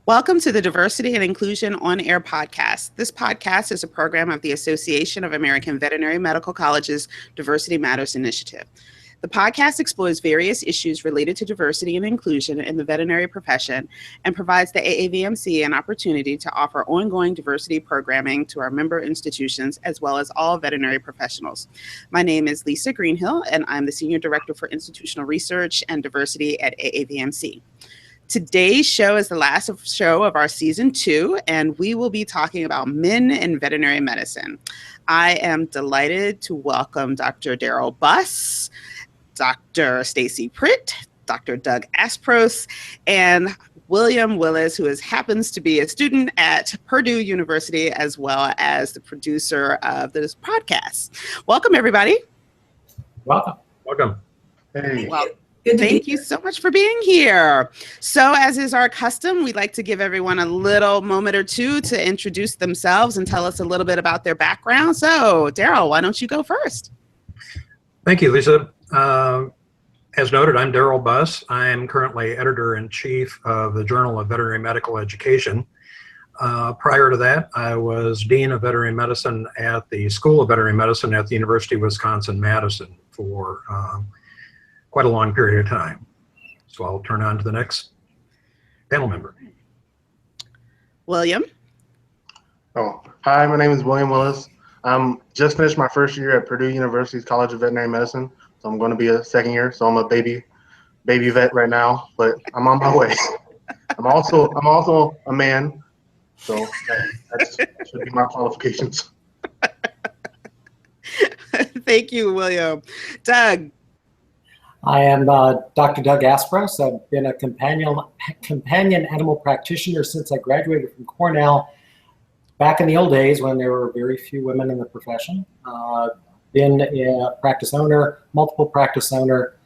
Welcome to the Diversity and Inclusion On Air podcast. This podcast is a program of the Association of American Veterinary Medical Colleges Diversity Matters Initiative. The podcast explores various issues related to diversity and inclusion in the veterinary profession and provides the AAVMC an opportunity to offer ongoing diversity programming to our member institutions as well as all veterinary professionals. My name is Lisa Greenhill, and I'm the Senior Director for Institutional Research and Diversity at AAVMC. Today's show is the last show of our season 2, and we will be talking about men in veterinary medicine. I am delighted to welcome Dr. Daryl Buss, Dr. Stacy Pritt, Dr. Doug Aspros, and William Willis, who happens to be a student at Purdue University as well as the producer of this podcast. Welcome, everybody. Welcome. Hey. Well, thank you so much for being here. So as is our custom, we'd like to give everyone a little moment or two to introduce themselves and tell us a little bit about their background. So Daryl, why don't you go first? Thank you, Lisa. As noted, I'm Daryl Buss. I'm currently editor-in-chief of the Journal of Veterinary Medical Education. Prior to that, I was Dean of Veterinary Medicine at the School of Veterinary Medicine at the University of Wisconsin-Madison for quite a long period of time. So I'll turn on to the next panel member. William. Hi, my name is William Willis. I'm just finished my first year at Purdue University's College of Veterinary Medicine. So I'm going to be a second year. So I'm a baby vet right now, but I'm on my way. I'm also a man. So that should be my qualifications. Thank you, William. Doug. I am Dr. Doug Aspros. I've been a companion animal practitioner since I graduated from Cornell back in the old days when there were very few women in the profession. Been a practice owner, multiple practice owner,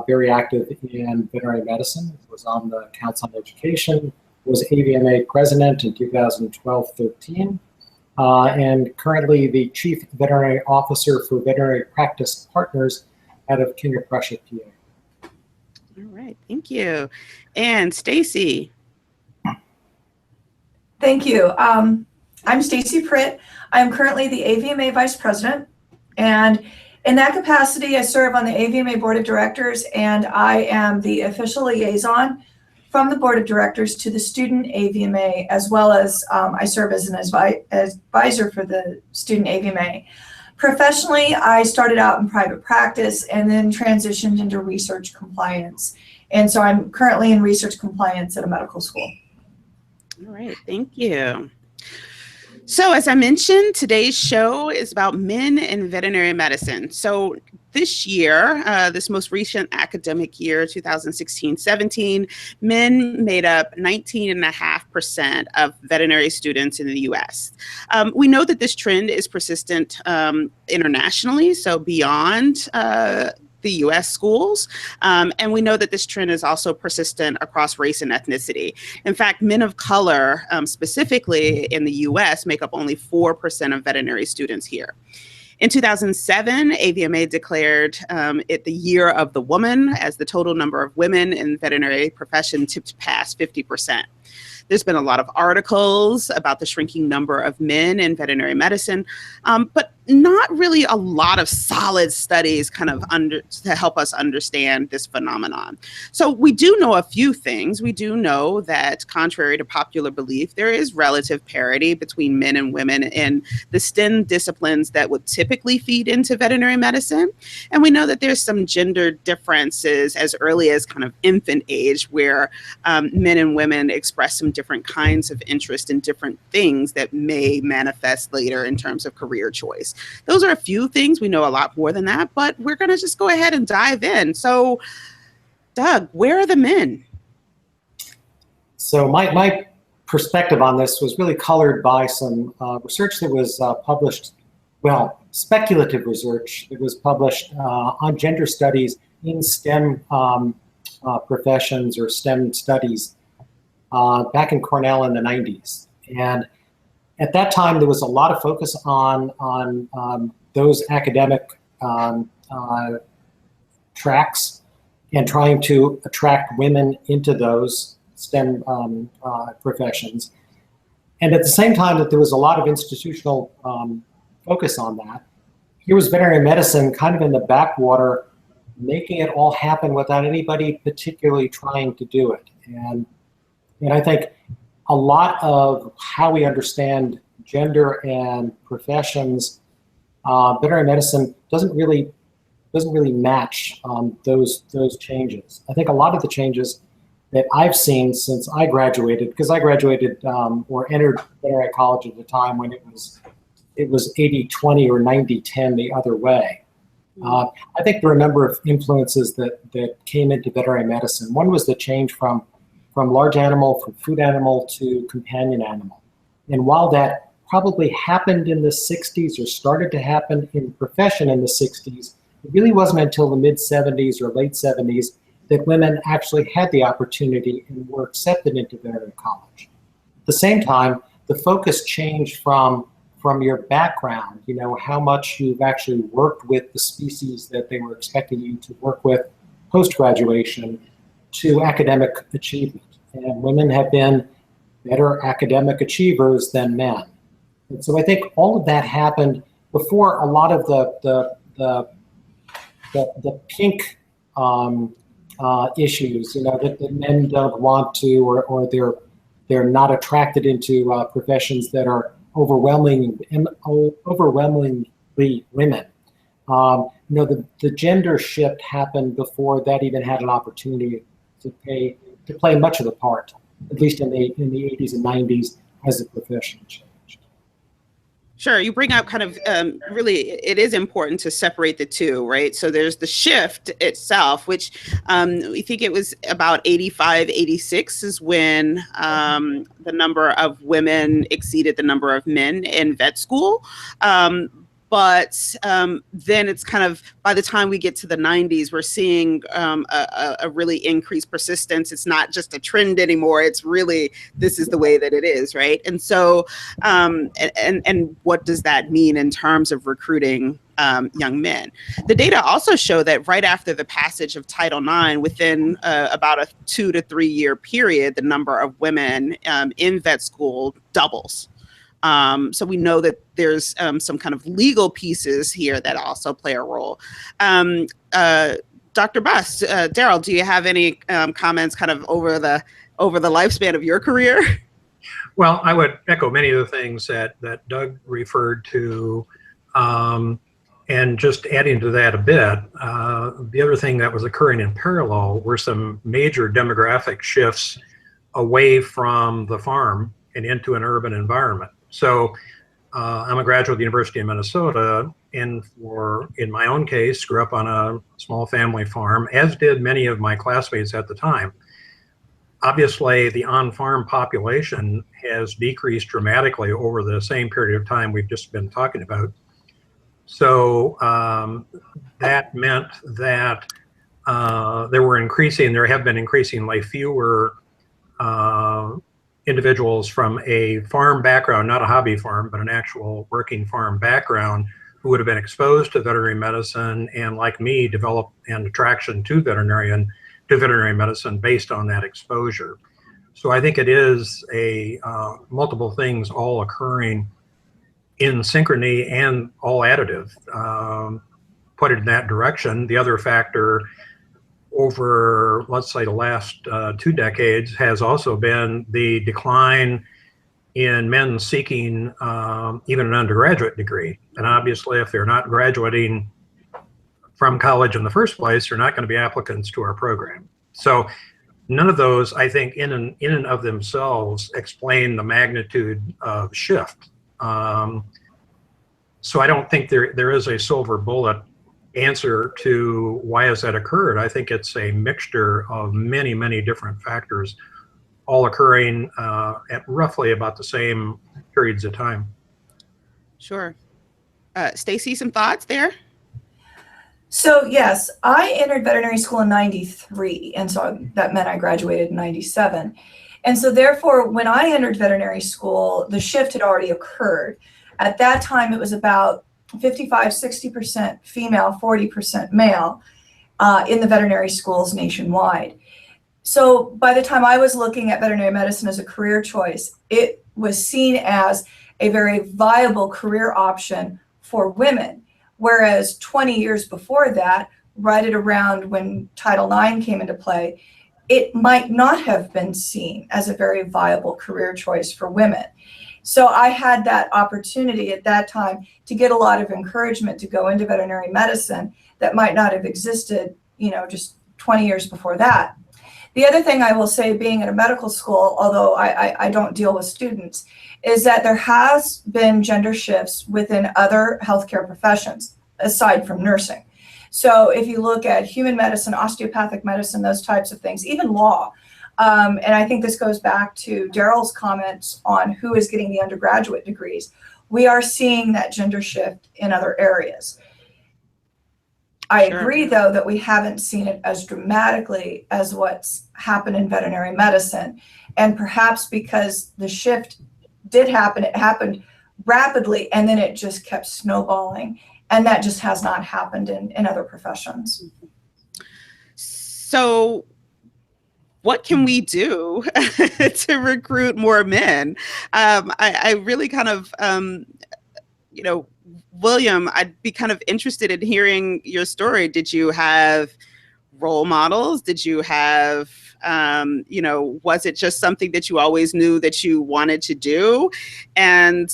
very active in veterinary medicine. Was on the Council on Education, was AVMA president in 2012-13, and currently the chief veterinary officer for Veterinary Practice Partners out of King of Prussia, PA. All right, thank you. And Stacy. Thank you. I'm Stacy Pritt. I'm currently the AVMA Vice President, and in that capacity, I serve on the AVMA Board of Directors, and I am the official liaison from the Board of Directors to the student AVMA, as well as I serve as an advisor for the student AVMA. Professionally, I started out in private practice and then transitioned into research compliance. And so I'm currently in research compliance at a medical school. All right, thank you. So as I mentioned, today's show is about men in veterinary medicine. So this year, this most recent academic year, 2016-17, men made up 19.5% of veterinary students in the U.S. We know that this trend is persistent internationally, so beyond the U.S. schools. And we know that this trend is also persistent across race and ethnicity. In fact, men of color, specifically in the U.S., make up only 4% of veterinary students here. In 2007, AVMA declared it the Year of the Woman as the total number of women in the veterinary profession tipped past 50%. There's been a lot of articles about the shrinking number of men in veterinary medicine, but not really a lot of solid studies to help us understand this phenomenon. So we do know a few things. We do know that, contrary to popular belief, there is relative parity between men and women in the STEM disciplines that would typically feed into veterinary medicine. And we know that there's some gender differences as early as kind of infant age, where men and women express some different kinds of interest in different things that may manifest later in terms of career choice. Those are a few things. We know a lot more than that, but we're going to just go ahead and dive in. So, Doug, where are the men? So my perspective on this was really colored by some research that was published, speculative research that was published on gender studies in STEM professions or STEM studies back in Cornell in the 90s. And at that time, there was a lot of focus on those academic tracks and trying to attract women into those STEM professions. And at the same time that there was a lot of institutional focus on that, here was veterinary medicine kind of in the backwater, making it all happen without anybody particularly trying to do it. And I think a lot of how we understand gender and professions, veterinary medicine doesn't really match those changes. I think a lot of the changes that I've seen since I graduated, because I graduated or entered veterinary college at the time when it was 80-20 or 90-10 the other way. I think there are a number of influences that came into veterinary medicine. One was the change from large animal, from food animal to companion animal. And while that probably happened in the 60s or started to happen in the profession in the 60s, it really wasn't until the mid-70s or late 70s that women actually had the opportunity and were accepted into veterinary college. At the same time, the focus changed from your background, how much you've actually worked with the species that they were expecting you to work with post-graduation, to academic achievement. And women have been better academic achievers than men. And so I think all of that happened before a lot of the pink issues, that men don't want to, or they're not attracted into professions that are overwhelmingly women. The gender shift happened before that even had an opportunity to play much of the part, at least in the 80s and 90s, as the profession changed. Sure, you bring up kind of really, it is important to separate the two, right? So there's the shift itself, which we think it was about 85, 86 is when the number of women exceeded the number of men in vet school. But then it's kind of, by the time we get to the 90s, we're seeing a really increased persistence. It's not just a trend anymore. It's really, this is the way that it is, right? And so, and what does that mean in terms of recruiting young men? The data also show that right after the passage of Title IX, within about a 2 to 3 year period, the number of women in vet school doubles. So we know that there's some kind of legal pieces here that also play a role. Dr. Buss, Daryl, do you have any comments kind of over the lifespan of your career? Well, I would echo many of the things that Doug referred to, and just adding to that a bit, the other thing that was occurring in parallel were some major demographic shifts away from the farm and into an urban environment. So I'm a graduate of the University of Minnesota, and in my own case, grew up on a small family farm, as did many of my classmates at the time. Obviously, the on-farm population has decreased dramatically over the same period of time we've just been talking about. So that meant that there have been increasingly fewer individuals from a farm background, not a hobby farm, but an actual working farm background, who would have been exposed to veterinary medicine and, like me, developed an attraction to veterinary medicine based on that exposure. So I think it is multiple things all occurring in synchrony and all additive, put it in that direction. The other factor over, let's say, the last 2 decades has also been the decline in men seeking even an undergraduate degree. And obviously, if they're not graduating from college in the first place, they're not going to be applicants to our program. So none of those, I think, in and of themselves explain the magnitude of shift. So I don't think there is a silver bullet answer to why has that occurred. I think it's a mixture of many, many different factors, all occurring at roughly about the same periods of time. Sure. Stacy, some thoughts there? So yes, I entered veterinary school in 93, and so that meant I graduated in 97. And so therefore, when I entered veterinary school, the shift had already occurred. At that time, it was about 55, 60% female, 40% male in the veterinary schools nationwide. So by the time I was looking at veterinary medicine as a career choice, it was seen as a very viable career option for women. Whereas 20 years before that, right at around when Title IX came into play, it might not have been seen as a very viable career choice for women. So I had that opportunity at that time to get a lot of encouragement to go into veterinary medicine that might not have existed, just 20 years before that. The other thing I will say, being at a medical school, although I don't deal with students, is that there has been gender shifts within other healthcare professions, aside from nursing. So if you look at human medicine, osteopathic medicine, those types of things, even law, and I think this goes back to Daryl's comments on who is getting the undergraduate degrees, we are seeing that gender shift in other areas. I agree, though, that we haven't seen it as dramatically as what's happened in veterinary medicine. And perhaps because the shift did happen, it happened rapidly, and then it just kept snowballing. And that just has not happened in other professions. So what can we do to recruit more men? I really kind of, William, I'd be kind of interested in hearing your story. Did you have role models? Did you have, was it just something that you always knew that you wanted to do? And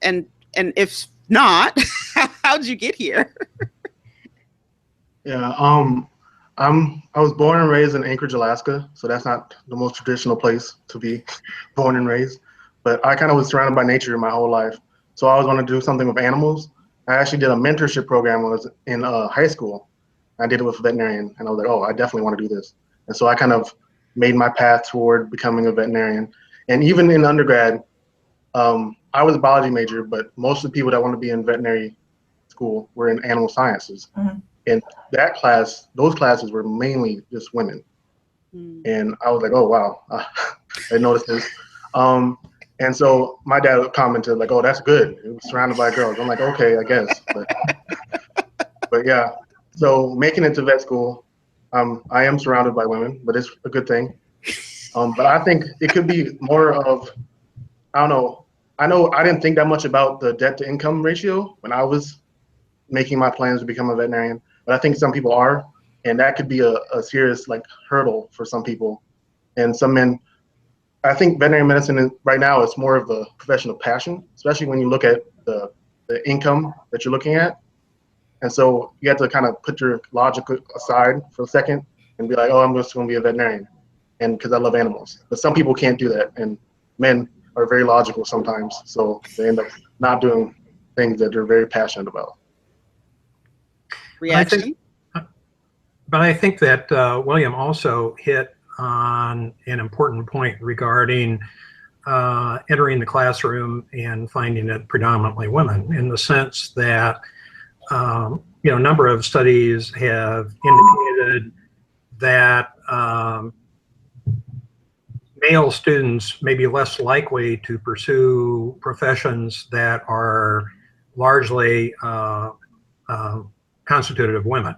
if not, how'd you get here? Yeah, I was born and raised in Anchorage, Alaska, so that's not the most traditional place to be born and raised. But I kind of was surrounded by nature my whole life. So I always wanted to do something with animals. I actually did a mentorship program when I was in high school. I did it with a veterinarian, and I was like, oh, I definitely want to do this. And so I kind of made my path toward becoming a veterinarian. And even in undergrad, I was a biology major, but most of the people that want to be in veterinary school were in animal sciences. Mm-hmm. And those classes were mainly just women. Mm. And I was like, oh, wow, I noticed this. And so my dad commented like, oh, that's good. It was surrounded by girls. I'm like, okay, I guess. But yeah, so making it to vet school, I am surrounded by women, but it's a good thing. But I think it could be more of, I don't know. I know I didn't think that much about the debt to income ratio when I was making my plans to become a veterinarian, but I think some people are, and that could be a serious hurdle for some people. And some men, I think veterinary medicine right now is more of a profession of passion, especially when you look at the income that you're looking at. And so you have to kind of put your logic aside for a second and be like, oh, I'm just going to be a veterinarian, and because I love animals. But some people can't do that, and men are very logical sometimes, so they end up not doing things that they're very passionate about. Reaction? But I think that William also hit on an important point regarding entering the classroom and finding it predominantly women, in the sense that a number of studies have indicated that male students may be less likely to pursue professions that are largely constituted of women.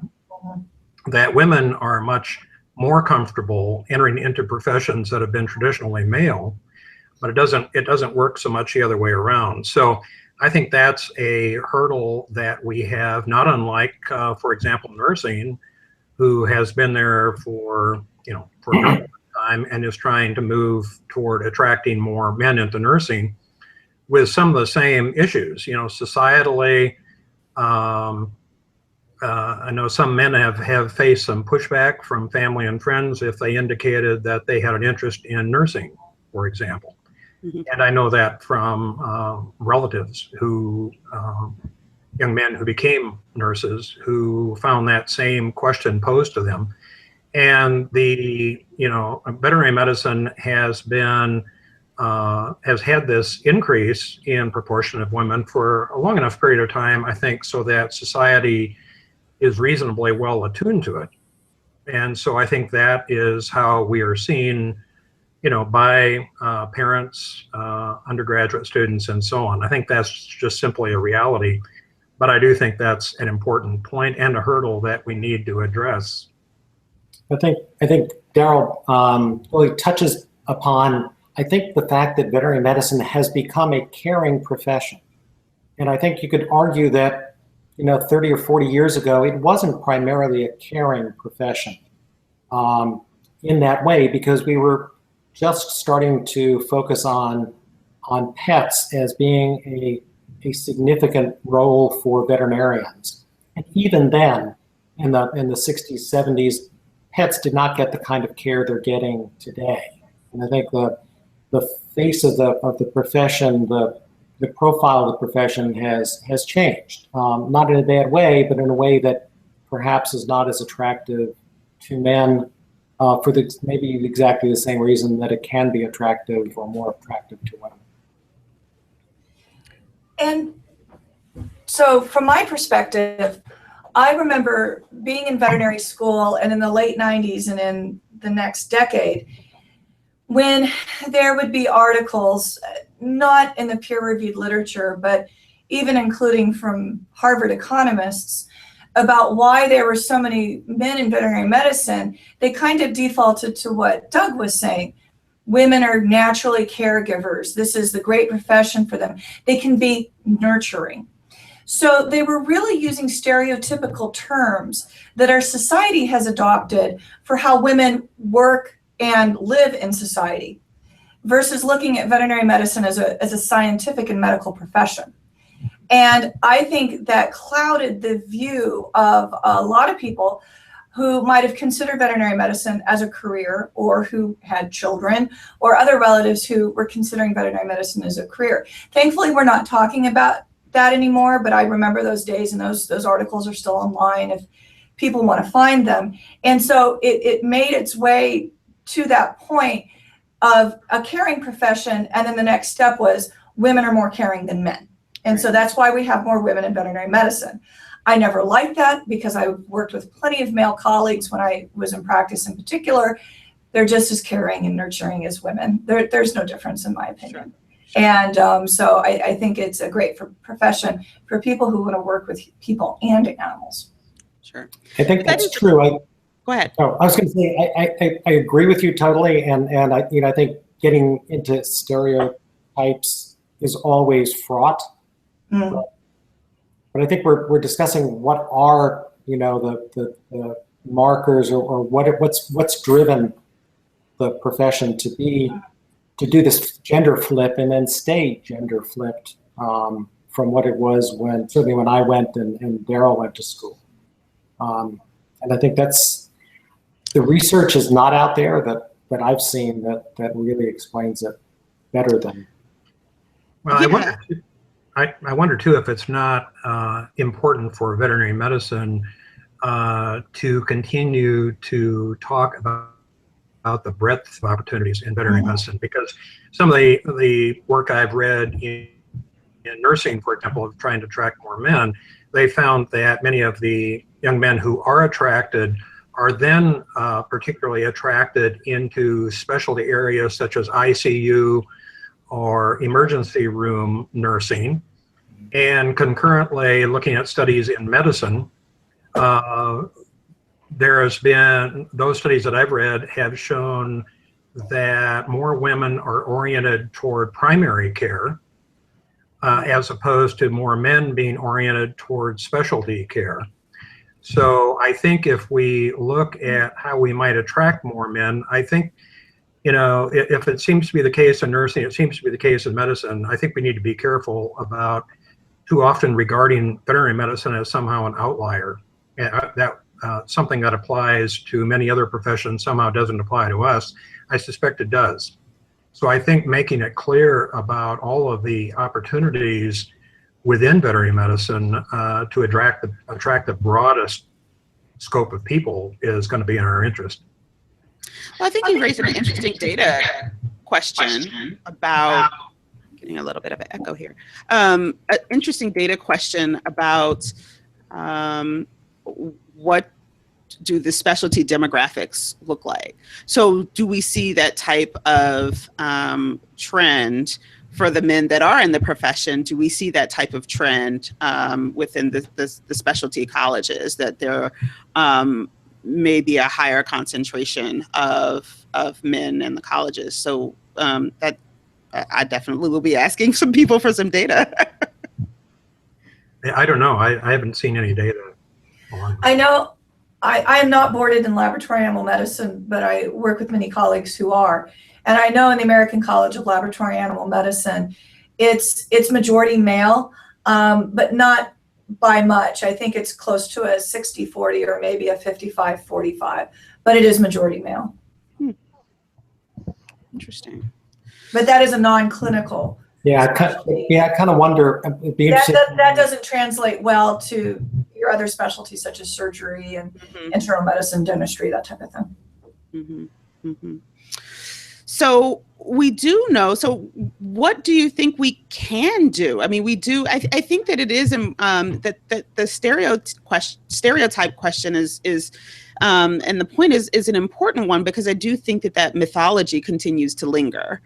That women are much more comfortable entering into professions that have been traditionally male, but it doesn't work so much the other way around. So I think that's a hurdle that we have, not unlike, for example, nursing, who has been there for a number of time and is trying to move toward attracting more men into nursing with some of the same issues. Societally, I know some men have faced some pushback from family and friends if they indicated that they had an interest in nursing, for example. Mm-hmm. And I know that from relatives who, young men who became nurses, who found that same question posed to them. And veterinary medicine has had this increase in proportion of women for a long enough period of time, I think, so that society is reasonably well attuned to it. And so I think that is how we are seen, by parents, undergraduate students, and so on. I think that's just simply a reality. But I do think that's an important point and a hurdle that we need to address. I think Daryl really touches upon, I think, the fact that veterinary medicine has become a caring profession. And I think you could argue that, 30 or 40 years ago, it wasn't primarily a caring profession in that way, because we were just starting to focus on pets as being a significant role for veterinarians. And even then, in the 60s, 70s, pets did not get the kind of care they're getting today. And I think the face of the profession, the profile of the profession has changed. Not in a bad way, but in a way that perhaps is not as attractive to men for maybe exactly the same reason that it can be attractive or more attractive to women. And so from my perspective, I remember being in veterinary school and in the late 90s and in the next decade, when there would be articles, not in the peer-reviewed literature, but even including from Harvard economists, about why there were so many men in veterinary medicine, they kind of defaulted to what Doug was saying. Women are naturally caregivers. This is the great profession for them. They can be nurturing. So they were really using stereotypical terms that our society has adopted for how women work and live in society, versus looking at veterinary medicine as a scientific and medical profession. And I think that clouded the view of a lot of people who might have considered veterinary medicine as a career, or who had children or other relatives who were considering veterinary medicine as a career. Thankfully, we're not talking about that anymore, but I remember those days, and those articles are still online if people want to find them. And so it made its way to that point of a caring profession, and then the next step was women are more caring than men. And so that's why we have more women in veterinary medicine. I never liked that, because I worked with plenty of male colleagues when I was in practice in particular. They're just as caring and nurturing as women. There's no difference in my opinion. Sure. And so I think it's a great profession for people who want to work with people and animals. Sure. I think that's true. Go ahead. Oh, I was going to say, I agree with you totally. And I think getting into stereotypes is always fraught. Mm. But I think we're discussing what are, the markers or what's driven the profession to do this gender flip and then stay gender flipped from what it was certainly when I went and Daryl went to school. And I think the research is not out there that I've seen that really explains it better than. Well, yeah. I wonder too if it's not important for veterinary medicine to continue to talk about the breadth of opportunities in veterinary medicine, because some of the work I've read in nursing, for example, of trying to attract more men, they found that many of the young men who are attracted are then particularly attracted into specialty areas such as ICU or emergency room nursing. And concurrently, looking at studies in medicine, there has been, those studies that I've read have shown that more women are oriented toward primary care as opposed to more men being oriented toward specialty care. So I think if we look at how we might attract more men, I think, if it seems to be the case in nursing, it seems to be the case in medicine, I think we need to be careful about too often regarding veterinary medicine as somehow an outlier. That something that applies to many other professions somehow doesn't apply to us. I suspect it does. So I think making it clear about all of the opportunities within veterinary medicine to attract the broadest scope of people is going to be in our interest. Well, I think you raised an interesting data question about, getting a little bit of an echo here, an interesting data question about what do the specialty demographics look like? So do we see that type of trend for the men that are in the profession? Do we see that type of trend within the specialty colleges, that they're maybe a higher concentration of men in the colleges. So that I definitely will be asking some people for some data. I don't know. I haven't seen any data on I know I am not boarded in laboratory animal medicine, but I work with many colleagues who are. And I know in the American College of Laboratory Animal Medicine, it's majority male, but not by much. I think it's close to a 60-40 or maybe a 55-45, but it is majority male. Interesting. But that is a non-clinical. Yeah, I kind of wonder. It'd be interesting. That doesn't translate well to your other specialties such as surgery and internal medicine, dentistry, that type of thing. Mm-hmm. Mm-hmm. So we do know. So what do you think we can do? I mean, we do. I think that it is that the stereotype question is and the point is an important one, because I do think that mythology continues to linger.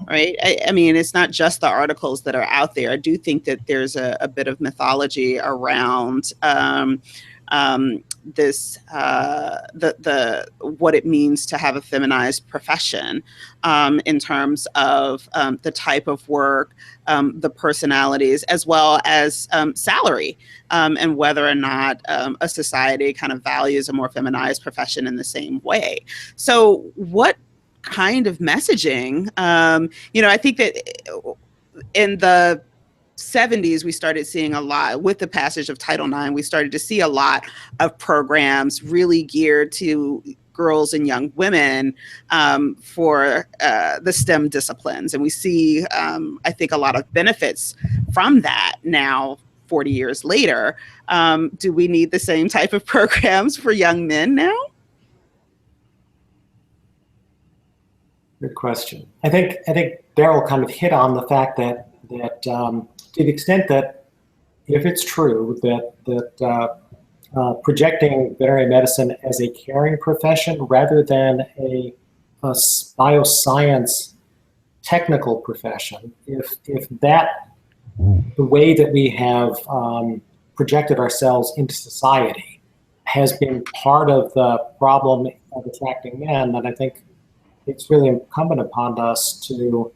Right. I mean, it's not just the articles that are out there. I do think that there's a bit of mythology around this, what it means to have a feminized profession in terms of the type of work, the personalities, as well as salary, and whether or not a society kind of values a more feminized profession in the same way. So what kind of messaging, I think that in the 70s, we started seeing a lot with the passage of Title IX. We started to see a lot of programs really geared to girls and young women for the STEM disciplines. And we see, I think, a lot of benefits from that now, 40 years later. Do we need the same type of programs for young men now? Good question. I think Daryl kind of hit on the fact that to the extent that, if it's true that projecting veterinary medicine as a caring profession rather than a bioscience technical profession, if that the way that we have projected ourselves into society has been part of the problem of attracting men, then I think it's really incumbent upon us to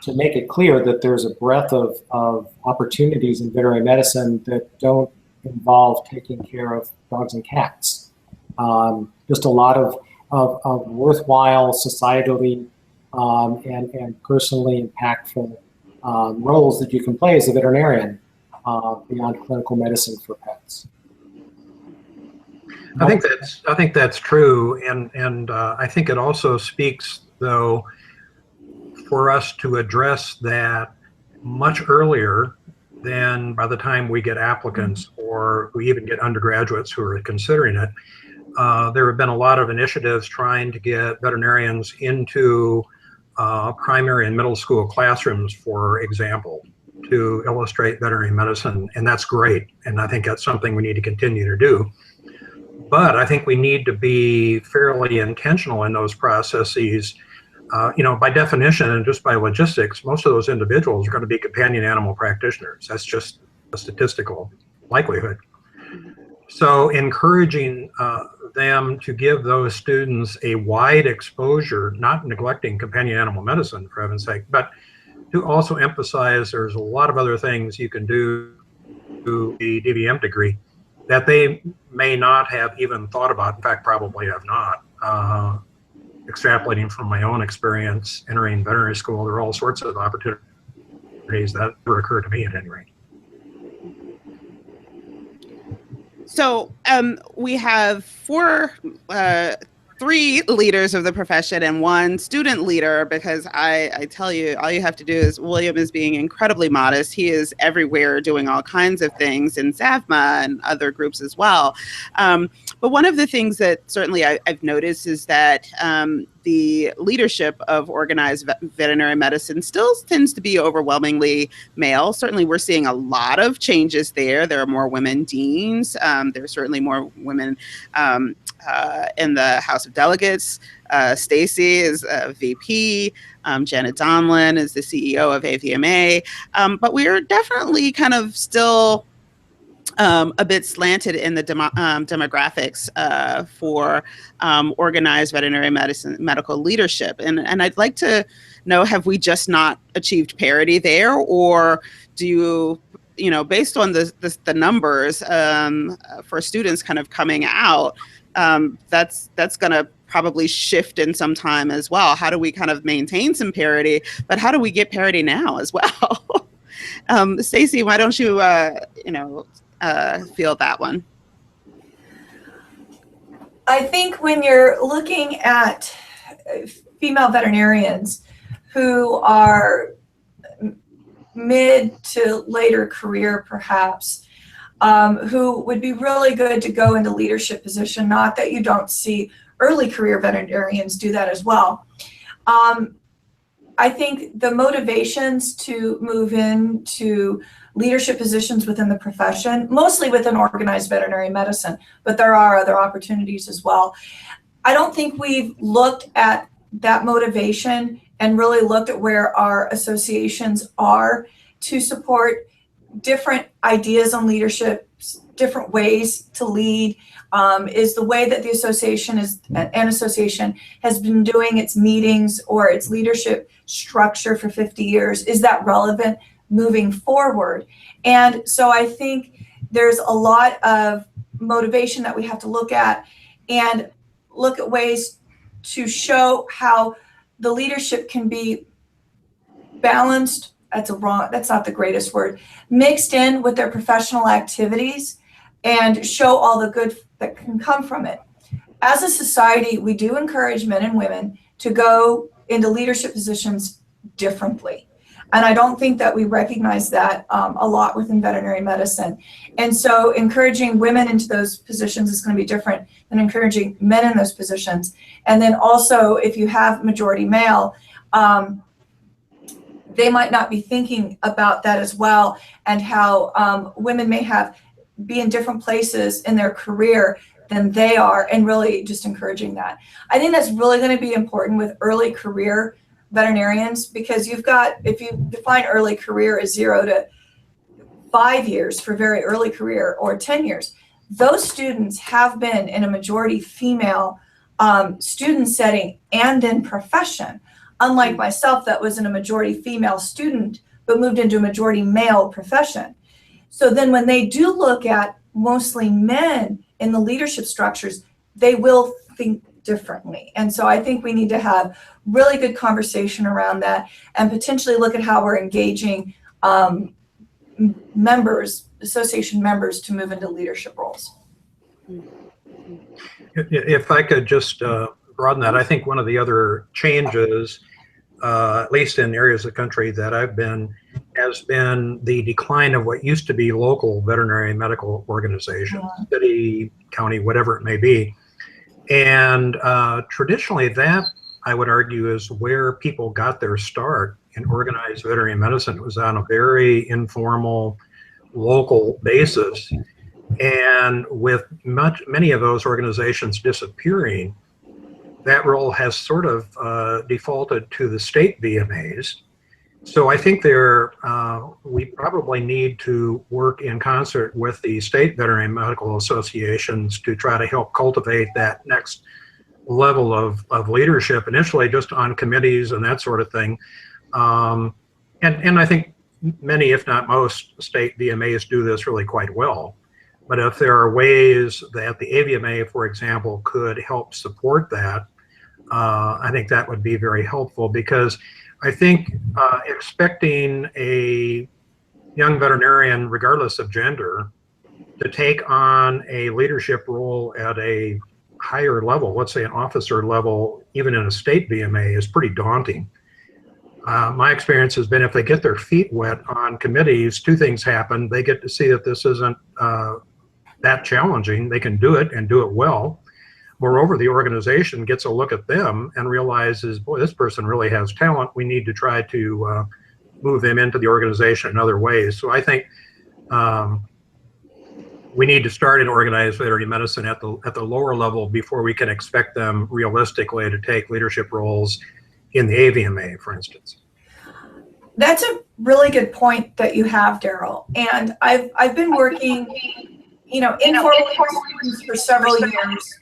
make it clear that there's a breadth of opportunities in veterinary medicine that don't involve taking care of dogs and cats. Just a lot of worthwhile, societally and personally impactful roles that you can play as a veterinarian beyond clinical medicine for pets. I think that's true, and I think it also speaks, though, for us to address that much earlier than by the time we get applicants or we even get undergraduates who are considering it. There have been a lot of initiatives trying to get veterinarians into primary and middle school classrooms, for example, to illustrate veterinary medicine, and that's great, and I think that's something we need to continue to do. But I think we need to be fairly intentional in those processes. By definition and just by logistics, most of those individuals are going to be companion animal practitioners. That's just a statistical likelihood. So encouraging them to give those students a wide exposure, not neglecting companion animal medicine, for heaven's sake, but to also emphasize there's a lot of other things you can do to a DVM degree that they may not have even thought about, in fact, probably have not. Extrapolating from my own experience entering veterinary school, there are all sorts of opportunities that never occur to me at any rate. So we have three leaders of the profession and one student leader, because I tell you, all you have to do is, William is being incredibly modest. He is everywhere doing all kinds of things in SAVMA and other groups as well. But one of the things that certainly I've noticed is that the leadership of organized veterinary medicine still tends to be overwhelmingly male. Certainly we're seeing a lot of changes there. There are more women deans. There are certainly more women in the House of Delegates. Stacy is a VP. Janet Donlin is the CEO of AAVMA. But we are definitely kind of still a bit slanted in the demographics for organized veterinary medicine medical leadership. And I'd like to know, have we just not achieved parity there, or do you know, based on the numbers for students kind of coming out, that's going to probably shift in some time as well. How do we kind of maintain some parity, but how do we get parity now as well? Stacy, why don't you, feel that one? I think when you're looking at female veterinarians who are mid to later career, perhaps, who would be really good to go into leadership position, not that you don't see early career veterinarians do that as well. I think the motivations to move into leadership positions within the profession, mostly within organized veterinary medicine, but there are other opportunities as well. I don't think we've looked at that motivation and really looked at where our associations are to support different ideas on leadership, different ways to lead. Is the way that the association has been doing its meetings or its leadership structure for 50 years, is that relevant moving forward? And so I think there's a lot of motivation that we have to look at and look at ways to show how the leadership can be balanced. That's not the greatest word, mixed in with their professional activities and show all the good that can come from it. As a society, we do encourage men and women to go into leadership positions differently. And I don't think that we recognize that a lot within veterinary medicine. And so encouraging women into those positions is going to be different than encouraging men in those positions. And then also, if you have majority male, they might not be thinking about that as well, and how women may be in different places in their career than they are, and really just encouraging that. I think that's really going to be important with early career veterinarians, because if you define early career as 0 to 5 years for very early career, or 10 years, those students have been in a majority female student setting and in profession. Unlike myself, that was in a majority female student, but moved into a majority male profession. So then when they do look at mostly men in the leadership structures, they will think differently. And so I think we need to have really good conversation around that, and potentially look at how we're engaging association members to move into leadership roles. If I could just broaden that, I think one of the other changes, at least in areas of the country that I've been, has been the decline of what used to be local veterinary medical organizations, city, county, whatever it may be. And traditionally that, I would argue, is where people got their start in organized veterinary medicine. It was on a very informal, local basis. And with many of those organizations disappearing, that role has sort of defaulted to the state VMAs. So I think we probably need to work in concert with the state veterinary medical associations to try to help cultivate that next level of leadership, initially just on committees and that sort of thing. And I think many, if not most, state VMAs do this really quite well. But if there are ways that the AAVMA, for example, could help support that, I think that would be very helpful, because I think expecting a young veterinarian, regardless of gender, to take on a leadership role at a higher level, let's say an officer level, even in a state VMA, is pretty daunting. My experience has been, if they get their feet wet on committees, two things happen. They get to see that this isn't that challenging. They can do it and do it well. Moreover, the organization gets a look at them and realizes, boy, this person really has talent. We need to try to move them into the organization in other ways. So I think we need to start in organized veterinary medicine at the lower level before we can expect them realistically to take leadership roles in the AAVMA, for instance. That's a really good point that you have, Daryl. And I've been working, informally with students for several years,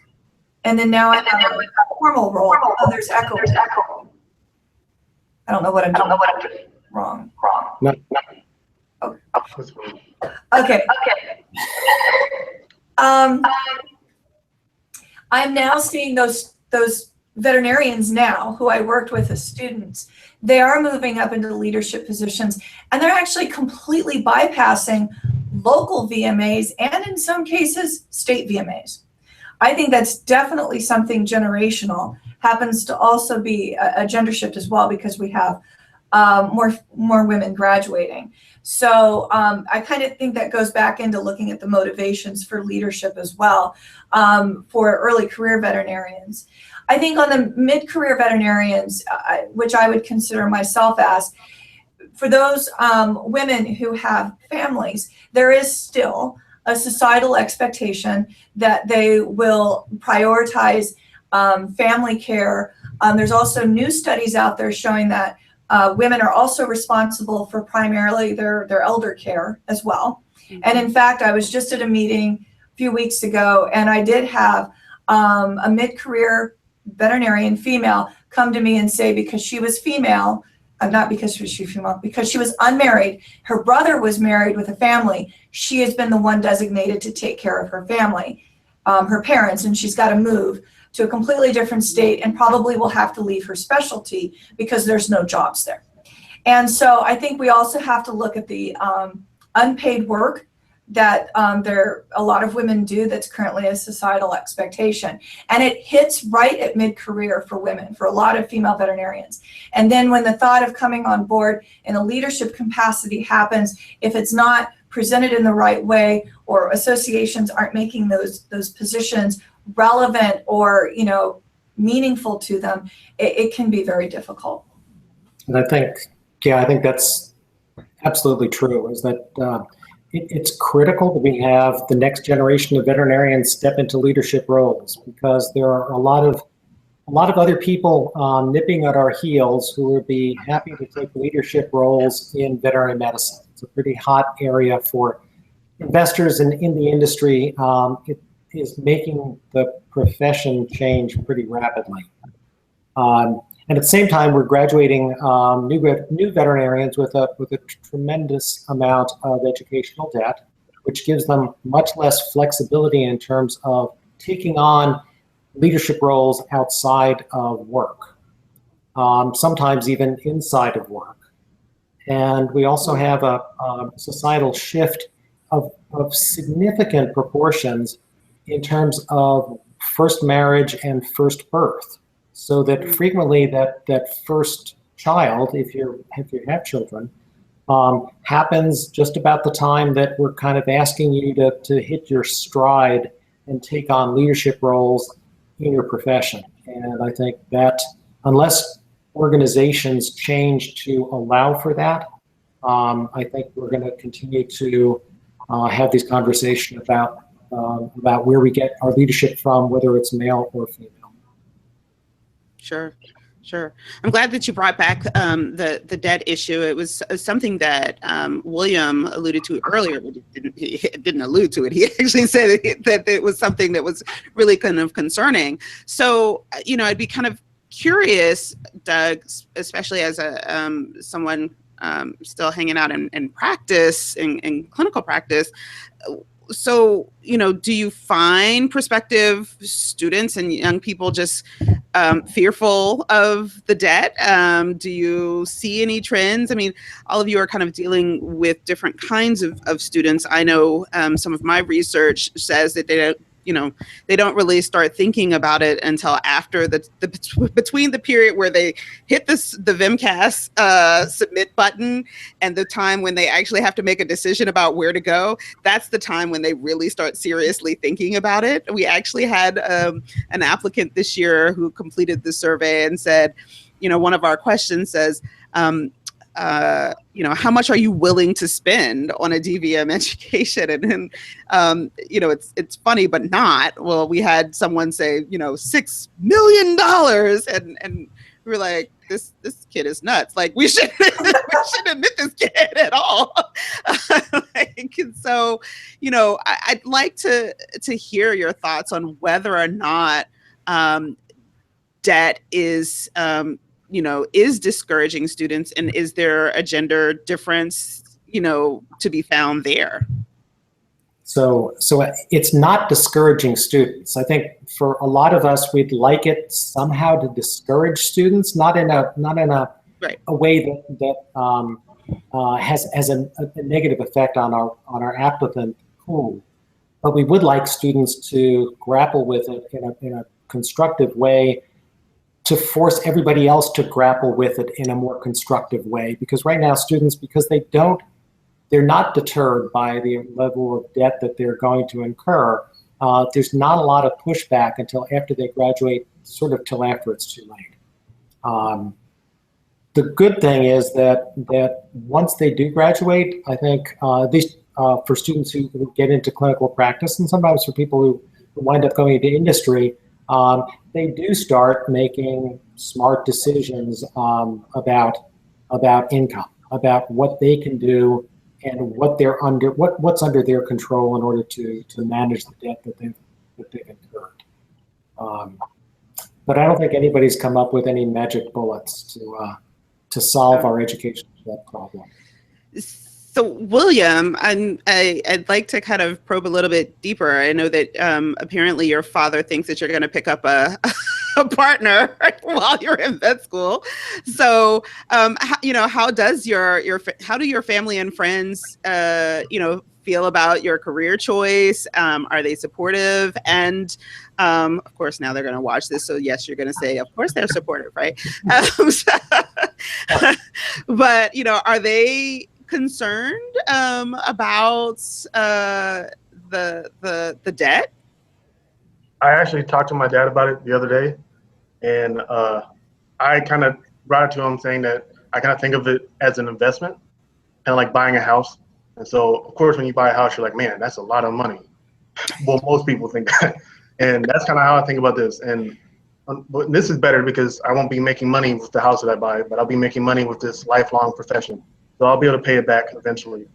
and then now I have a formal role. Oh, there's echo. I don't know what I'm doing. Wrong. No. Oh. Okay. I'm now seeing those veterinarians now who I worked with as students. They are moving up into leadership positions, and they're actually completely bypassing local VMAs and in some cases state VMAs. I think that's definitely something generational. Happens to also be a gender shift as well, because we have more women graduating. So I kind of think that goes back into looking at the motivations for leadership as well for early career veterinarians. I think on the mid-career veterinarians, which I would consider myself as, for those women who have families, there is still a societal expectation that they will prioritize family care. There's also new studies out there showing that women are also responsible for primarily their elder care as well. Mm-hmm. And in fact, I was just at a meeting a few weeks ago, and I did have a mid-career veterinarian female come to me and say, because she was female, not because she was female, because she was unmarried, her brother was married with a family, she has been the one designated to take care of her family, her parents, and she's got to move to a completely different state and probably will have to leave her specialty because there's no jobs there. And so I think we also have to look at the unpaid work that a lot of women do that's currently a societal expectation. And it hits right at mid-career for women, for a lot of female veterinarians. And then when the thought of coming on board in a leadership capacity happens, if it's not presented in the right way, or associations aren't making those positions relevant or meaningful to them, it can be very difficult. And I think that's absolutely true, is that it's critical that we have the next generation of veterinarians step into leadership roles, because there are a lot of other people nipping at our heels who would be happy to take leadership roles in veterinary medicine. It's a pretty hot area for investors in the industry. It is making the profession change pretty rapidly. And at the same time, we're graduating new veterinarians with a tremendous amount of educational debt, which gives them much less flexibility in terms of taking on leadership roles outside of work, sometimes even inside of work. And we also have a societal shift of significant proportions in terms of first marriage and first birth. So that frequently that first child, if you have children, happens just about the time that we're kind of asking you to hit your stride and take on leadership roles in your profession. And I think that unless organizations change to allow for that, I think we're going to continue to have these conversations about where we get our leadership from, whether it's male or female. Sure. I'm glad that you brought back the debt issue. It was something that William alluded to earlier. He didn't allude to it. He actually said that it was something that was really kind of concerning. So, I'd be kind of curious, Doug, especially as someone still hanging out in practice, in clinical practice. So, do you find prospective students and young people just fearful of the debt? Do you see any trends? I mean, all of you are kind of dealing with different kinds of students. I know some of my research says that they don't really start thinking about it until after between the period where they hit the VMCAS submit button and the time when they actually have to make a decision about where to go. That's the time when they really start seriously thinking about it. We actually had an applicant this year who completed the survey and said, one of our questions says, how much are you willing to spend on a DVM education? And it's funny, but not. Well, we had someone say, $6 million. And we were like, this kid is nuts. Like we shouldn't admit this kid at all. And so, I'd like to hear your thoughts on whether or not debt is is discouraging students, and is there a gender difference, to be found there? So it's not discouraging students. I think for a lot of us, we'd like it somehow to discourage students, not in a right. a way that has a negative effect on our applicant pool. But we would like students to grapple with it in a constructive way, to force everybody else to grapple with it in a more constructive way. Because right now, students, because they're not deterred by the level of debt that they're going to incur. There's not a lot of pushback until after they graduate, sort of till after it's too late. The good thing is that once they do graduate, I think at least for students who get into clinical practice, and sometimes for people who wind up going into industry, they do start making smart decisions about income, about what they can do, and what's under their control in order to manage the debt that they've incurred. But I don't think anybody's come up with any magic bullets to solve our education debt problem. So William, I'd like to kind of probe a little bit deeper. I know that apparently your father thinks that you're going to pick up a partner while you're in vet school. So, how does how do your family and friends, feel about your career choice? Are they supportive? And of course, now they're going to watch this. So yes, you're going to say, of course, they're supportive, right? But, are they concerned about the debt? I actually talked to my dad about it the other day, and I kind of brought it to him saying that I kind of think of it as an investment, kind of like buying a house. And so, of course, when you buy a house, you're like, man, that's a lot of money. Well, most people think that. And that's kind of how I think about this. And but this is better because I won't be making money with the house that I buy, but I'll be making money with this lifelong profession. So I'll be able to pay it back eventually.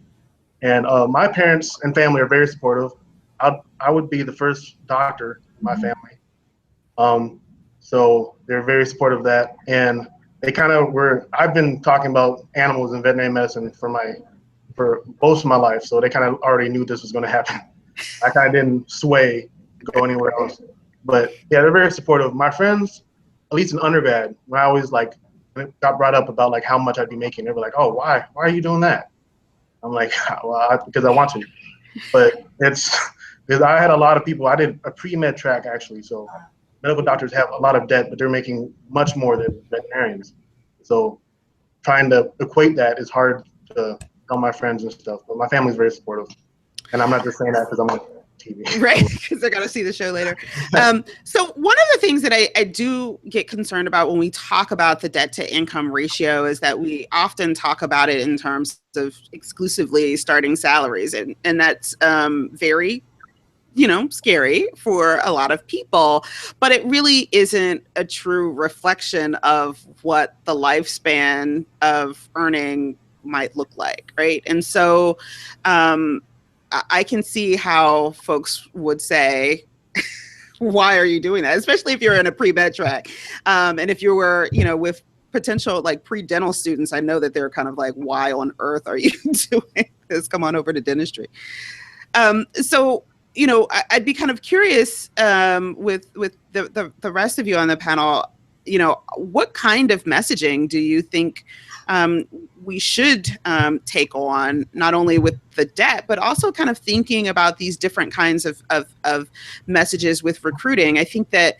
And my parents and family are very supportive. I would be the first doctor in my family. So they're very supportive of that. And they kind of I've been talking about animals and veterinary medicine for most of my life. So they kind of already knew this was going to happen. I kind of didn't sway to go anywhere else. But yeah, they're very supportive. My friends, at least in undergrad, when I always got brought up about how much I'd be making, they were like, oh, why are you doing that? I'm like, well, because I want to. But it's because I had a lot of people. I did a pre-med track actually. So medical doctors have a lot of debt, but they're making much more than veterinarians. So trying to equate that is hard to tell my friends and stuff. But my family's very supportive. And I'm not just saying that because I'm on TV. Right, because they're going to see the show later. So one of the things that I do get concerned about when we talk about the debt to income ratio is that we often talk about it in terms of exclusively starting salaries. And that's very, scary for a lot of people, but it really isn't a true reflection of what the lifespan of earning might look like, right? And so I can see how folks would say, why are you doing that? Especially if you're in a pre-med track. And if you were, with potential pre-dental students, I know that they're kind of like, why on earth are you doing this? Come on over to dentistry. So, I'd be kind of curious with the rest of you on the panel, what kind of messaging do you think we should take on, not only with the debt, but also kind of thinking about these different kinds of messages with recruiting? I think that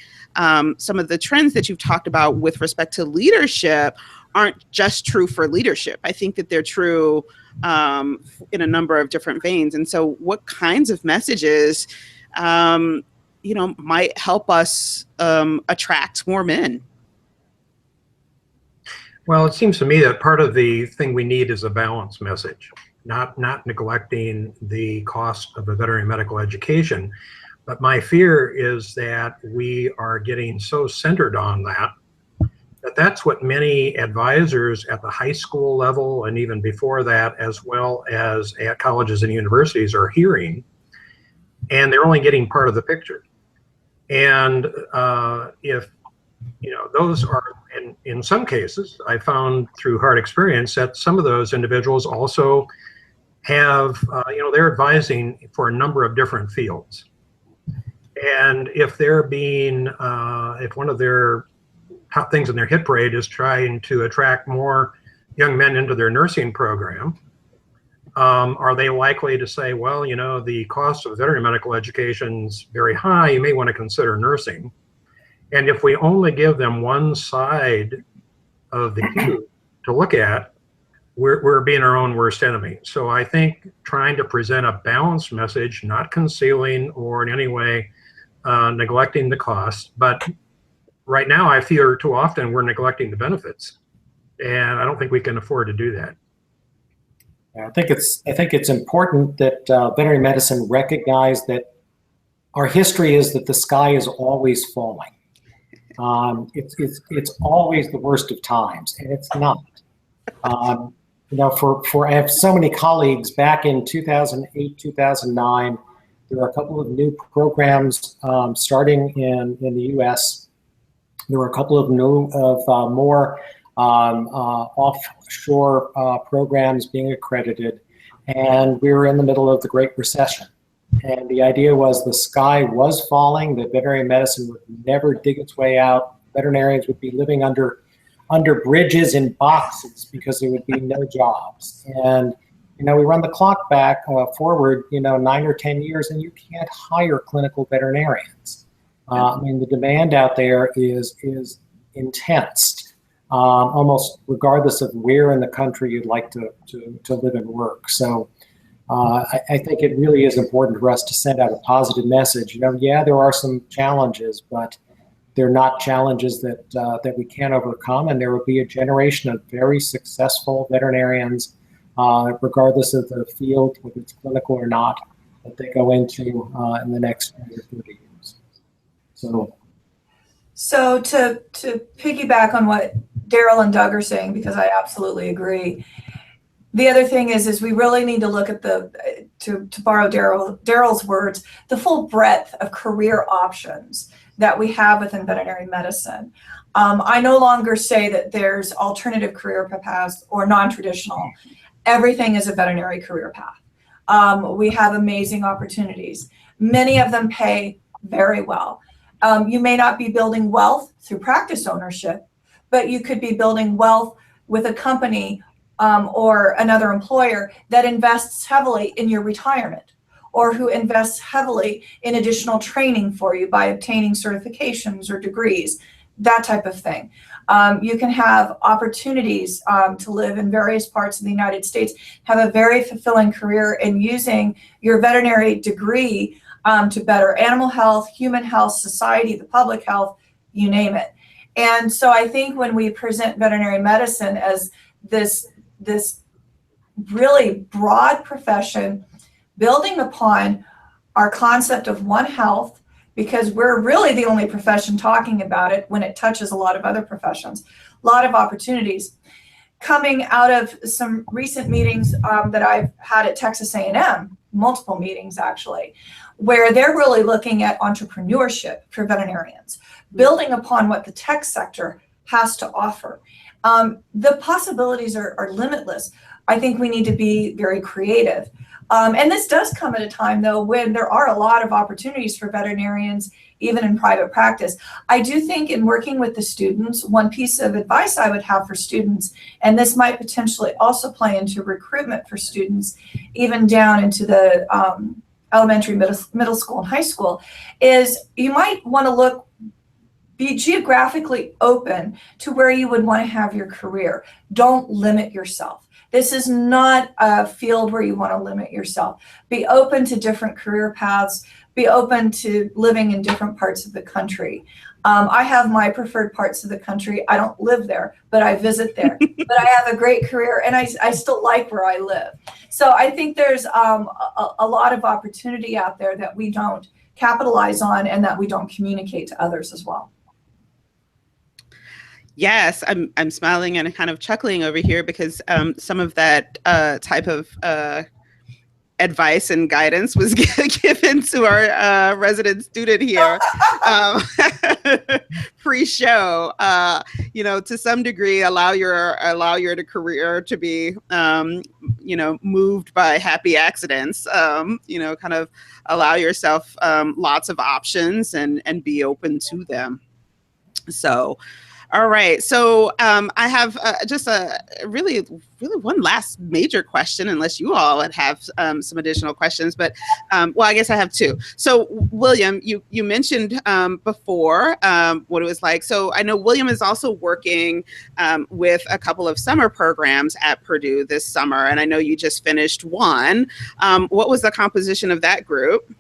some of the trends that you've talked about with respect to leadership aren't just true for leadership. I think that they're true in a number of different veins. And so what kinds of messages, might help us attract more men? Well, it seems to me that part of the thing we need is a balanced message, not neglecting the cost of a veterinary medical education. But my fear is that we are getting so centered on that that's what many advisors at the high school level and even before that, as well as at colleges and universities, are hearing, and they're only getting part of the picture. And if those are, in some cases, I found through hard experience that some of those individuals also have, they're advising for a number of different fields. And if they're being, if one of their top things in their hit parade is trying to attract more young men into their nursing program, are they likely to say, well, the cost of veterinary medical education is very high, you may want to consider nursing. And if we only give them one side of the cube to look at, we're being our own worst enemy. So I think trying to present a balanced message, not concealing or in any way neglecting the cost, but right now I fear too often we're neglecting the benefits, and I don't think we can afford to do that. I think it's important that veterinary medicine recognize that our history is that the sky is always falling. It's always the worst of times, and it's not. I have so many colleagues back in 2008, 2009. There are a couple of new programs starting in the U.S. There were a couple of more offshore programs being accredited, and we were in the middle of the Great Recession. And the idea was the sky was falling, that veterinary medicine would never dig its way out. Veterinarians would be living under bridges in boxes because there would be no jobs. And we run the clock back forward 9 or 10 years, and you can't hire clinical veterinarians. The demand out there is intense, almost regardless of where in the country you'd like to live and work. So I think it really is important for us to send out a positive message. Yeah, there are some challenges, but they're not challenges that we can't overcome, and there will be a generation of very successful veterinarians, regardless of the field, whether it's clinical or not, that they go into in the next 20 or 30 years. So to piggyback on what Daryl and Doug are saying, because I absolutely agree. The other thing is we really need to look at to borrow Daryl's words, the full breadth of career options that we have within veterinary medicine. I no longer say that there's alternative career paths or non-traditional. Everything is a veterinary career path. We have amazing opportunities. Many of them pay very well. You may not be building wealth through practice ownership, but you could be building wealth with a company or another employer that invests heavily in your retirement, or who invests heavily in additional training for you by obtaining certifications or degrees, that type of thing. You can have opportunities to live in various parts of the United States, have a very fulfilling career in using your veterinary degree to better animal health, human health, society, the public health, you name it. And so I think when we present veterinary medicine as this really broad profession, building upon our concept of One Health, because we're really the only profession talking about it when it touches a lot of other professions, a lot of opportunities. Coming out of some recent meetings that I've had at Texas A&M, multiple meetings actually, where they're really looking at entrepreneurship for veterinarians, building upon what the tech sector has to offer. The possibilities are limitless. I think we need to be very creative. And this does come at a time, though, when there are a lot of opportunities for veterinarians, even in private practice. I do think in working with the students, one piece of advice I would have for students, and this might potentially also play into recruitment for students, even down into the elementary, middle school, and high school, is you might want to be geographically open to where you would want to have your career. Don't limit yourself. This is not a field where you want to limit yourself. Be open to different career paths. Be open to living in different parts of the country. I have my preferred parts of the country. I don't live there, but I visit there. But I have a great career, and I still like where I live. So I think there's a lot of opportunity out there that we don't capitalize on and that we don't communicate to others as well. Yes, I'm smiling and kind of chuckling over here because some of that type of advice and guidance was given to our resident student here pre-show. To some degree, allow your career to be moved by happy accidents. Kind of allow yourself lots of options and be open to them. So. All right. So I have just a really one last major question, unless you all would have some additional questions. But I guess I have two. So William, you mentioned before what it was like. So I know William is also working with a couple of summer programs at Purdue this summer, and I know you just finished one. What was the composition of that group?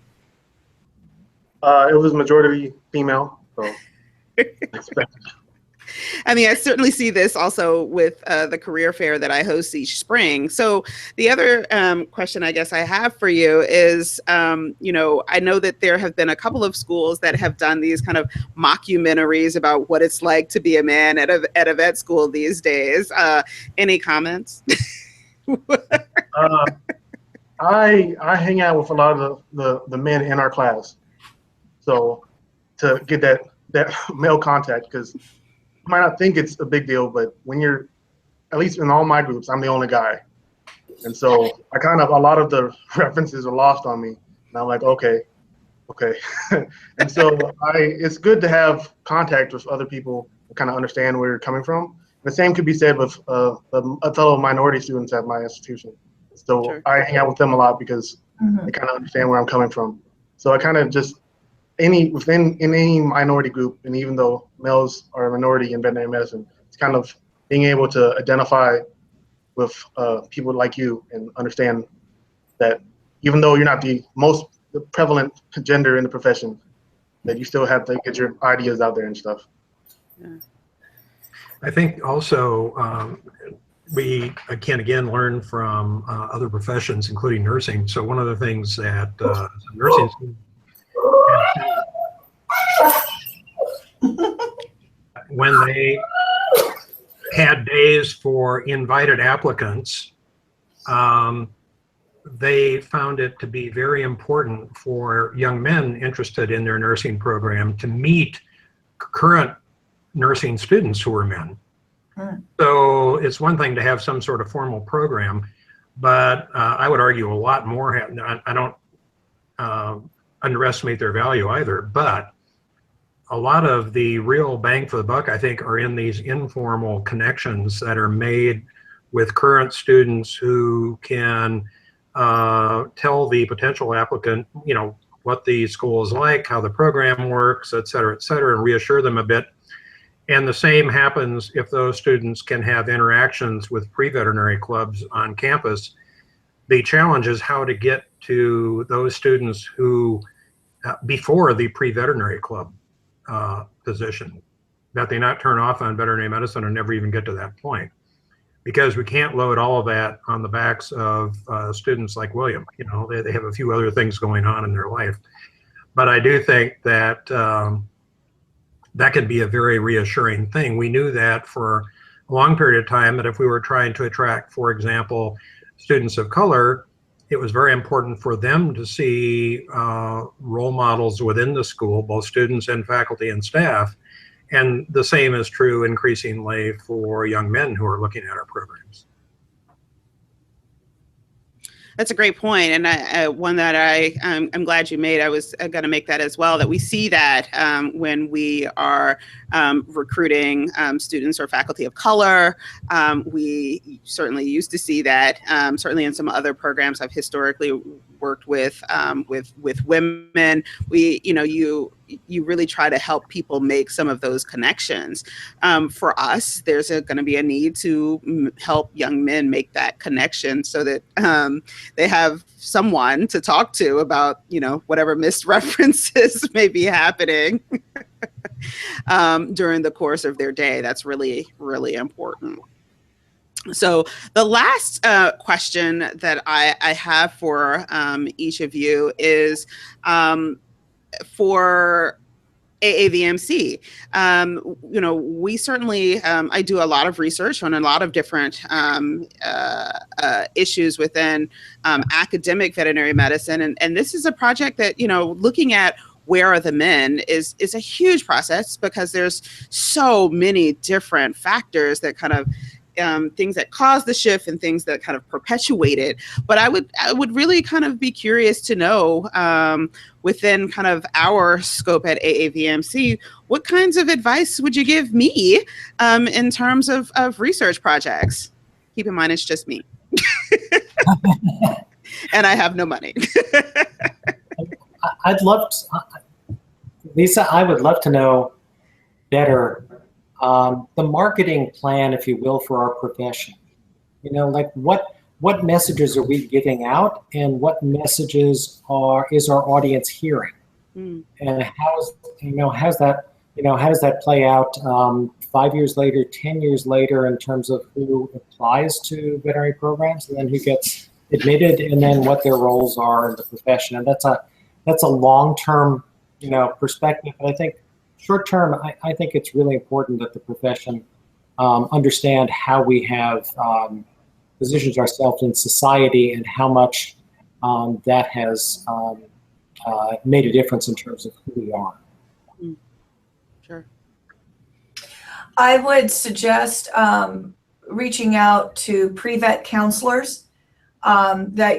It was majority female. So expected. I mean, I certainly see this also with the career fair that I host each spring. So the other question I guess I have for you is, I know that there have been a couple of schools that have done these kind of mockumentaries about what it's like to be a man at a vet school these days. Any comments? I hang out with a lot of the men in our class, so to get that male contact, because you might not think it's a big deal, but when you're, at least in all my groups, I'm the only guy, and so a lot of the references are lost on me, and I'm like, okay, and so it's good to have contact with other people and kind of understand where you're coming from. The same could be said with a fellow minority students at my institution. So sure. I hang out with them a lot because they kind of understand where I'm coming from. So I kind of just within any minority group, and even though males are a minority in veterinary medicine, it's kind of being able to identify with people like you and understand that even though you're not the most prevalent gender in the profession, that you still have to get your ideas out there and stuff. Yeah. I think also we can again learn from other professions, including nursing. So one of the things that nursing when they had days for invited applicants, they found it to be very important for young men interested in their nursing program to meet current nursing students who were men. So it's one thing to have some sort of formal program, but I would argue a lot more. I don't underestimate their value either, but a lot of the real bang for the buck, I think, are in these informal connections that are made with current students who can tell the potential applicant, what the school is like, how the program works, et cetera, and reassure them a bit. And the same happens if those students can have interactions with pre-veterinary clubs on campus. The challenge is how to get to those students who, before the pre-veterinary club position, that they not turn off on veterinary medicine or never even get to that point. Because we can't load all of that on the backs of students like William. They have a few other things going on in their life. But I do think that that can be a very reassuring thing. We knew that for a long period of time, that if we were trying to attract, for example, students of color, it was very important for them to see role models within the school, both students and faculty and staff. And the same is true increasingly for young men who are looking at our programs. That's a great point, and one that I'm glad you made. I was going to make that as well, that we see that when we are recruiting students or faculty of color. We certainly used to see that, certainly in some other programs I've historically worked with women. You really try to help people make some of those connections. For us, there's going to be a need to help young men make that connection so that they have someone to talk to about, whatever misreferences may be happening during the course of their day. That's really, really important. So the last question that I have for each of you is for AAVMC. We certainly, I do a lot of research on a lot of different issues within academic veterinary medicine. And this is a project that, looking at where are the men is a huge process, because there's so many different factors that kind of things that cause the shift and things that kind of perpetuate it. But I would really kind of be curious to know, within kind of our scope at AAVMC, what kinds of advice would you give me in terms of research projects? Keep in mind, it's just me. And I have no money. I'd love to, Lisa, I would love to know better the marketing plan, if you will, for our profession. Like what messages are we giving out, and what messages is our audience hearing? And how does that play out 5 years later, 10 years later, in terms of who applies to veterinary programs, and then who gets admitted, and then what their roles are in the profession? And that's a long-term perspective. But I think short-term, I think it's really important that the profession understand how we have positioned ourselves in society, and how much that has made a difference in terms of who we are. Sure. I would suggest reaching out to pre-vet counselors that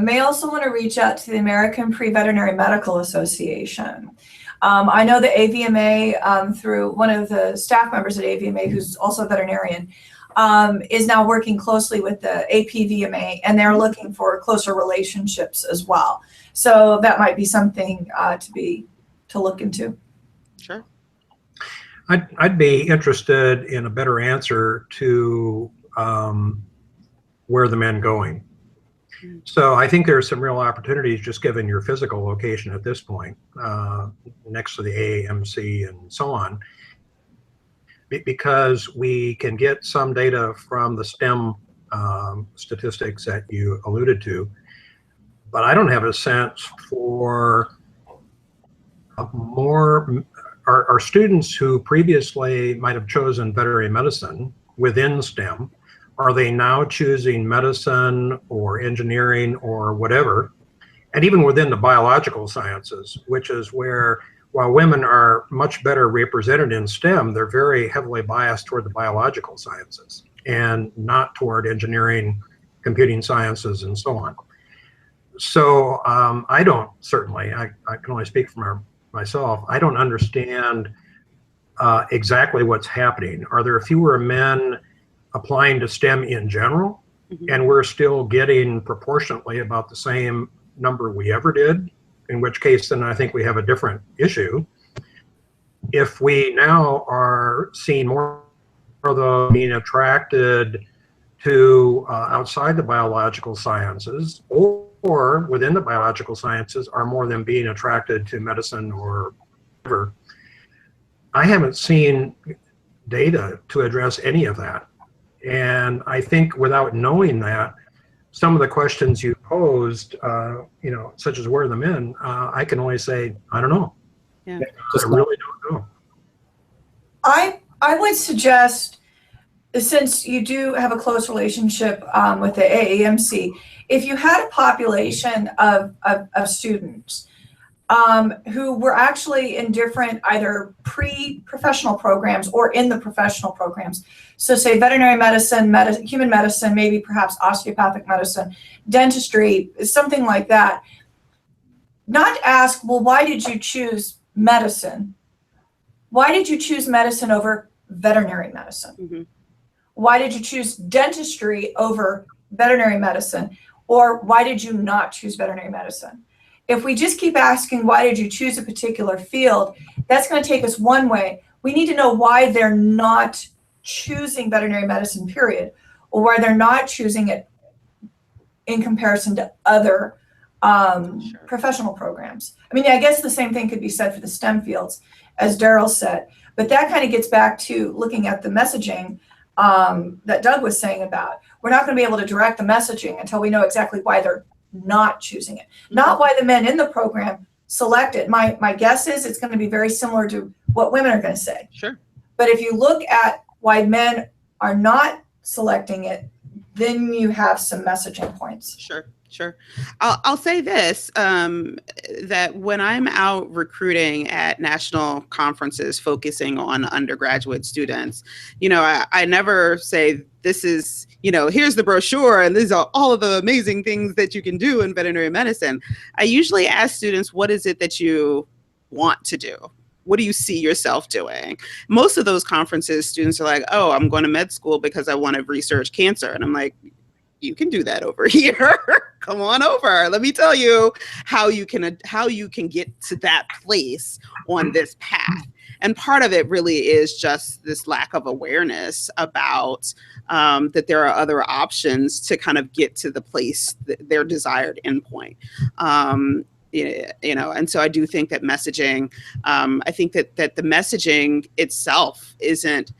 may also want to reach out to the American Pre-Veterinary Medical Association. I know the AVMA, through one of the staff members at AVMA, who's also a veterinarian, is now working closely with the AAVMC, and they're looking for closer relationships as well. So that might be something to look into. Sure. I'd be interested in a better answer to where the men going. So I think there's some real opportunities, just given your physical location at this point, next to the AAMC and so on, because we can get some data from the STEM statistics that you alluded to, but I don't have a sense for our students who previously might have chosen veterinary medicine within STEM. Are they now choosing medicine or engineering or whatever? And even within the biological sciences, which is where, while women are much better represented in STEM, they're very heavily biased toward the biological sciences and not toward engineering, computing sciences, and so on. So I don't, certainly, I can only speak for myself, I don't understand exactly what's happening. Are there fewer men applying to STEM in general, and we're still getting proportionately about the same number we ever did, in which case then I think we have a different issue. If we now are seeing more of them being attracted to outside the biological sciences, or within the biological sciences are more than being attracted to medicine or whatever, I haven't seen data to address any of that. And I think without knowing that, some of the questions you posed, such as where are the men, I can only say, I don't know. Yeah. I really don't know. I would suggest, since you do have a close relationship with the AAMC, if you had a population of students who were actually in different either pre-professional programs or in the professional programs. So say veterinary medicine, human medicine, maybe perhaps osteopathic medicine, dentistry, something like that. Not ask, well, why did you choose medicine? Why did you choose medicine over veterinary medicine? Mm-hmm. Why did you choose dentistry over veterinary medicine? Or why did you not choose veterinary medicine? If we just keep asking, why did you choose a particular field, that's going to take us one way. We need to know why they're not choosing veterinary medicine, period, or why they're not choosing it in comparison to other professional programs. I mean, I guess the same thing could be said for the STEM fields, as Daryl said, but that kind of gets back to looking at the messaging that Doug was saying about. We're not going to be able to direct the messaging until we know exactly why they're not choosing it. Not why the men in the program select it. My guess is it's going to be very similar to what women are going to say. Sure. But if you look at why men are not selecting it, then you have some messaging points. Sure. I'll say this, that when I'm out recruiting at national conferences focusing on undergraduate students, I never say, this is, here's the brochure and these are all of the amazing things that you can do in veterinary medicine. I usually ask students, what is it that you want to do? What do you see yourself doing? Most of those conferences, students are like, oh, I'm going to med school because I want to research cancer. And I'm like, you can do that over here. Come on over. Let me tell you how you can get to that place on this path. And part of it really is just this lack of awareness about that there are other options to kind of get to the place, their desired endpoint. And so I do think that messaging, I think that the messaging itself isn't,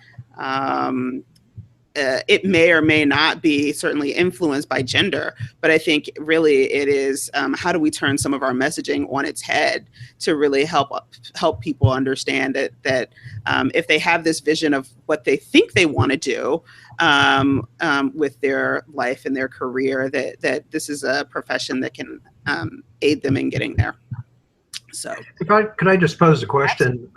it may or may not be certainly influenced by gender, but I think really it is, how do we turn some of our messaging on its head to really help people understand that if they have this vision of what they think they want to do with their life and their career, that this is a profession that can aid them in getting there. So, could I just pose a question?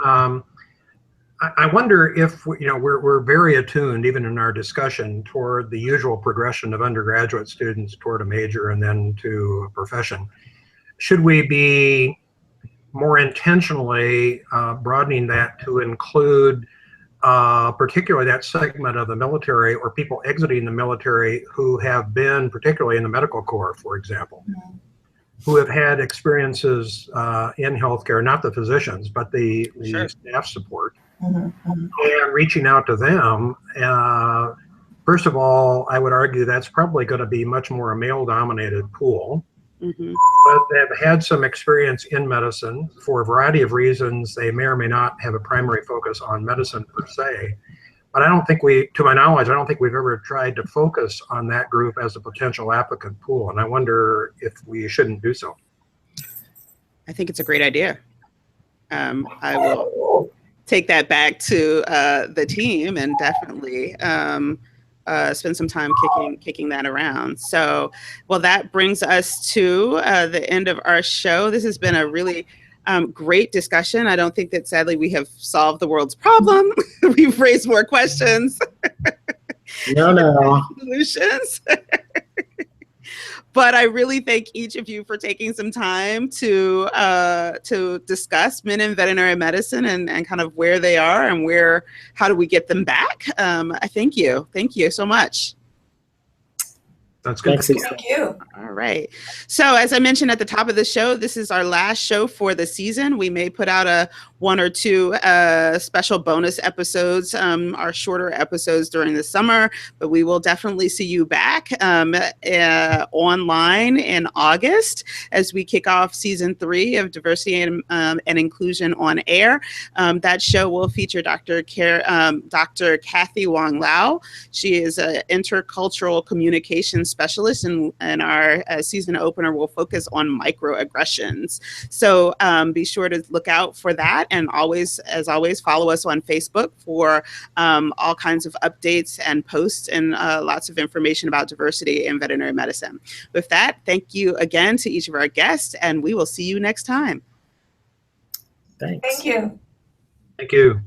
I wonder if we're very attuned, even in our discussion, toward the usual progression of undergraduate students toward a major and then to a profession. Should we be more intentionally broadening that to include particularly that segment of the military or people exiting the military who have been, particularly in the medical corps, for example, who have had experiences in healthcare, not the physicians, but the Sure. staff support, Mm-hmm. and reaching out to them. First of all, I would argue that's probably going to be much more a male-dominated pool. Mm-hmm. But they've had some experience in medicine for a variety of reasons. They may or may not have a primary focus on medicine per se. But I don't think to my knowledge, I don't think we've ever tried to focus on that group as a potential applicant pool. And I wonder if we shouldn't do so. I think it's a great idea. I will take that back to the team and definitely spend some time kicking that around. So, well, that brings us to the end of our show. This has been a really great discussion. I don't think that, sadly, we have solved the world's problem. We've raised more questions. No. Solutions. But I really thank each of you for taking some time to discuss men in veterinary medicine and kind of where they are and how do we get them back. I thank you. Thank you so much. That's good. Thank you. All right. So as I mentioned at the top of the show, this is our last show for the season. We may put out one or two special bonus episodes, our shorter episodes during the summer, but we will definitely see you back online in August as we kick off season 3 of Diversity and Inclusion on Air. That show will feature Dr. Kathy Wong Lau. She is an intercultural communications specialist, and our season opener will focus on microaggressions. So be sure to look out for that, and as always, follow us on Facebook for all kinds of updates and posts and lots of information about diversity in veterinary medicine. With that, thank you again to each of our guests, and we will see you next time. Thanks. Thank you. Thank you.